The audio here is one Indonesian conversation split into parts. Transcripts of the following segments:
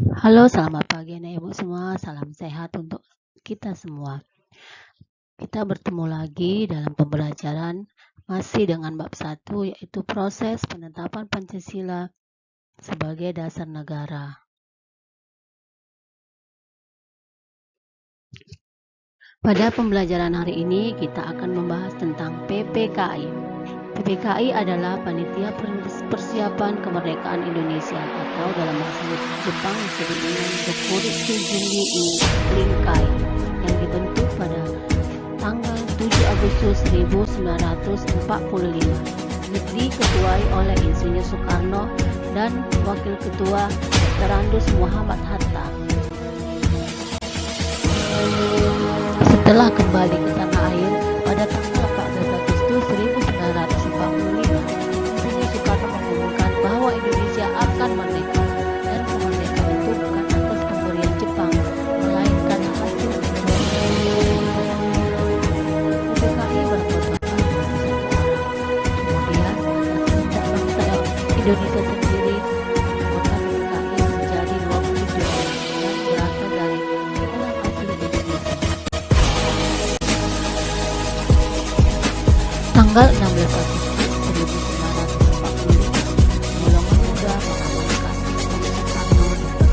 Halo, selamat pagi anak ibu semua. Salam sehat untuk kita semua. Kita bertemu lagi dalam pembelajaran masih dengan bab 1, yaitu proses penetapan Pancasila sebagai dasar negara. Pada pembelajaran hari ini kita akan membahas tentang PPKI. PPKI adalah Panitia Persiapan Kemerdekaan Indonesia atau dalam bahasa Jepang disebut dengan Dokuritsu Jungi Rinkai yang dibentuk pada tanggal 7 Agustus 1945, diketuai oleh Insinyur Soekarno dan Wakil Ketua Dr. Andus Muhammad Hatta. Setelah kembali ke tanah air pada tanggal 14 Agustus 1945, Insinyur Soekarno mengumumkan bahwa Indonesia akan merdeka dan kemerdekaan itu bukan atas pemberian Jepang, melainkan hasil PPKI beranggotakan 21 orang. Kemudian atas kehendak bangsa Indonesia sendiri, anggota PPKI menjadi 27 orang yang berasal dari dalam asli Indonesia. Tanggal 16 Agustus 1945, golongan muda mengamankan Insinyur Soekarno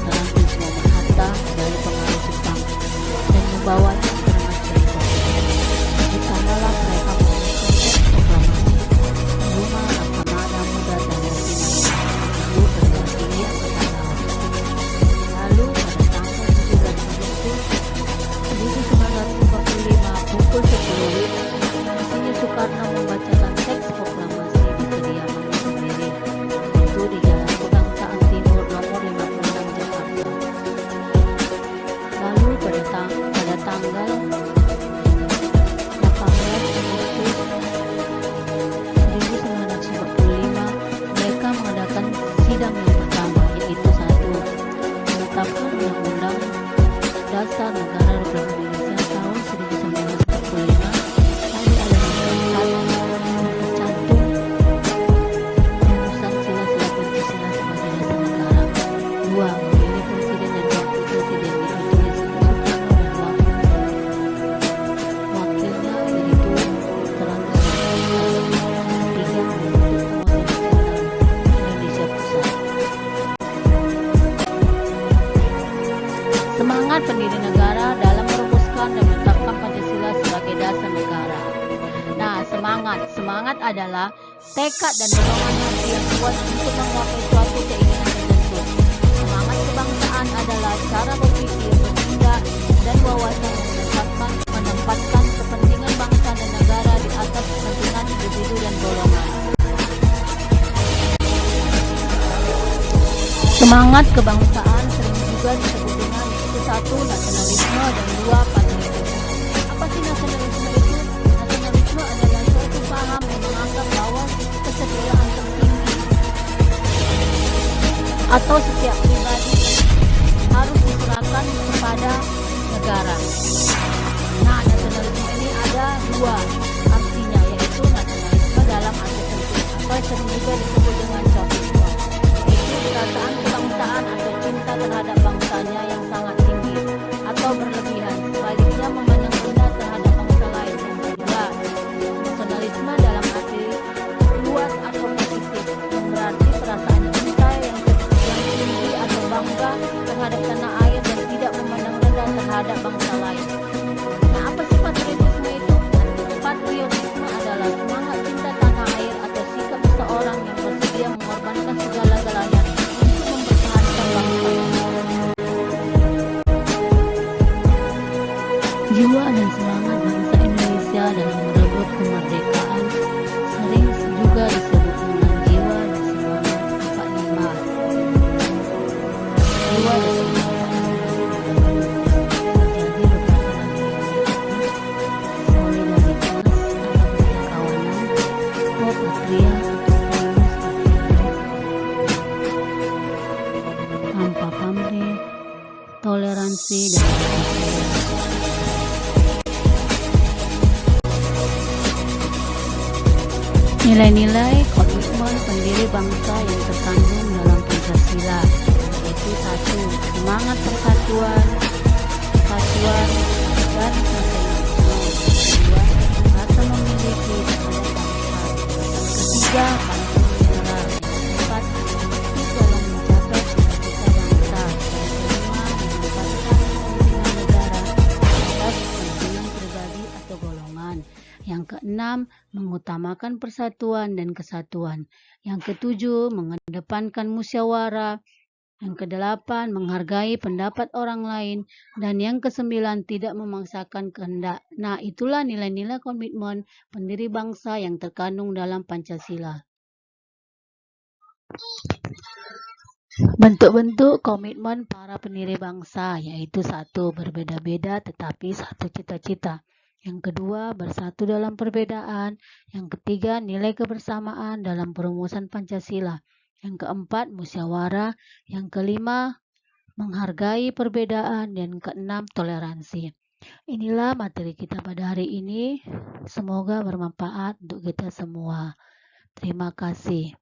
dan Andus Muhammad Hatta dari pengaruh Jepang dan membawanya ke Rengas Dengklok. Di sanalah mereka menuliskan teks proklamasi Bunga Laksamana Muda dan Rosina Ibu Perwira Tinggi Angkatan Laut. Lalu pada tanggal 17 Agustus 1945 pukul 10 WIB, Insinyur Soekarno membacakan teks proklamasi di kediamannya sendiri, yaitu di Jalan Kebangsaan Timur nomor 56 Jakarta. Lalu pada tanggal 18 Agustus 1945 mereka mengadakan sidang yang pertama, yaitu 1. Menetapkan Undang-Undang Dasar Negara Republik Indonesia tahun 1945 tadi adalah tercantum rumusan sila-sila Pancasila sebagai dasar negara. 2. Memilih presiden dan wakil presiden, yaitu Soekarno dan wakilnya yaitu Dr. Andus Muhammad Hatta. 3. Membentuk Komite Nasional Indonesia Pusat. Semangat pendiri negara dalam merumuskan dan menetapkan Pancasila sebagai dasar negara. Nah, semangat adalah tekad dan dorongan hati yang kuat untuk menggapai suatu keinginan tertentu. Semangat kebangsaan adalah cara berpikir, bertindak, dan wawasan yang menempatkan kepentingan bangsa dan negara di atas kepentingan individu dan golongan. Semangat kebangsaan sering juga disebut dengan 1. Nasionalisme dan 2. Patriotisme. Apa sih nasionalisme itu? Nasionalisme adalah suatu paham yang menganggap bahwa kesetiaan tertinggi atau setiap pribadi harus diserahkan kepada negara. Nah, nasionalisme ini ada 2 artinya, yaitu nasionalisme dalam arti sempit atau sering juga disebut dengan Chauvinisme, yaitu perasaan kebangsaan atau cinta terhadap bangsanya yang sangat tinggi atau berlebihan, sebaliknya memandang rendah terhadap bangsa lain. Yang kedua, nasionalisme dalam arti luas atau positif, yang berarti perasaan cinta yang tinggi atau bangga terhadap tanah air dan tidak memandang rendah terhadap bangsa lain. Nah, apa sih patriotisme itu? Patriotisme adalah semangat cinta tanah air atau sikap seseorang yang bersedia mengorbankan segala-galanya untuk mempertahankan bangsa. Jiwa dan semangat bangsa Indonesia dalam merebut kemerdekaan sering juga disebut dengan jiwa dan semangat 45. Jiwa dan semangat 45 terjadi beberapa lagu yang meliputi solidaritas, kebiasakawanan, pro-patria atau tanpa pamrih, toleransi, dan keadilan. Nilai-nilai komitmen pendiri bangsa yang terkandung dalam Pancasila, yaitu yaitu 1. Semangat persatuan, kesatuan, dan nasionalisme. 2. Rasa memiliki terhadap bangsa. Yang ketiga, pantang menyerah. Yang keempat, aktif dalam mencapai cita-cita bangsa. Yang kelima, menempatkan kepentingan negara atas kepentingan pribadi atau golongan. Yang keenam, mengutamakan persatuan dan kesatuan. Yang ketujuh, mengedepankan musyawarah. Yang kedelapan, menghargai pendapat orang lain. Dan yang kesembilan, tidak memaksakan kehendak. Nah, itulah nilai-nilai komitmen pendiri bangsa yang terkandung dalam Pancasila. Bentuk-bentuk komitmen para pendiri bangsa yaitu 1. Berbeda-beda tetapi satu cita-cita. Yang kedua, bersatu dalam perbedaan. Yang ketiga, nilai kebersamaan dalam perumusan Pancasila. Yang keempat, musyawarah. Yang kelima, menghargai perbedaan. Dan keenam, toleransi. Inilah materi kita pada hari ini. Semoga bermanfaat untuk kita semua. Terima kasih.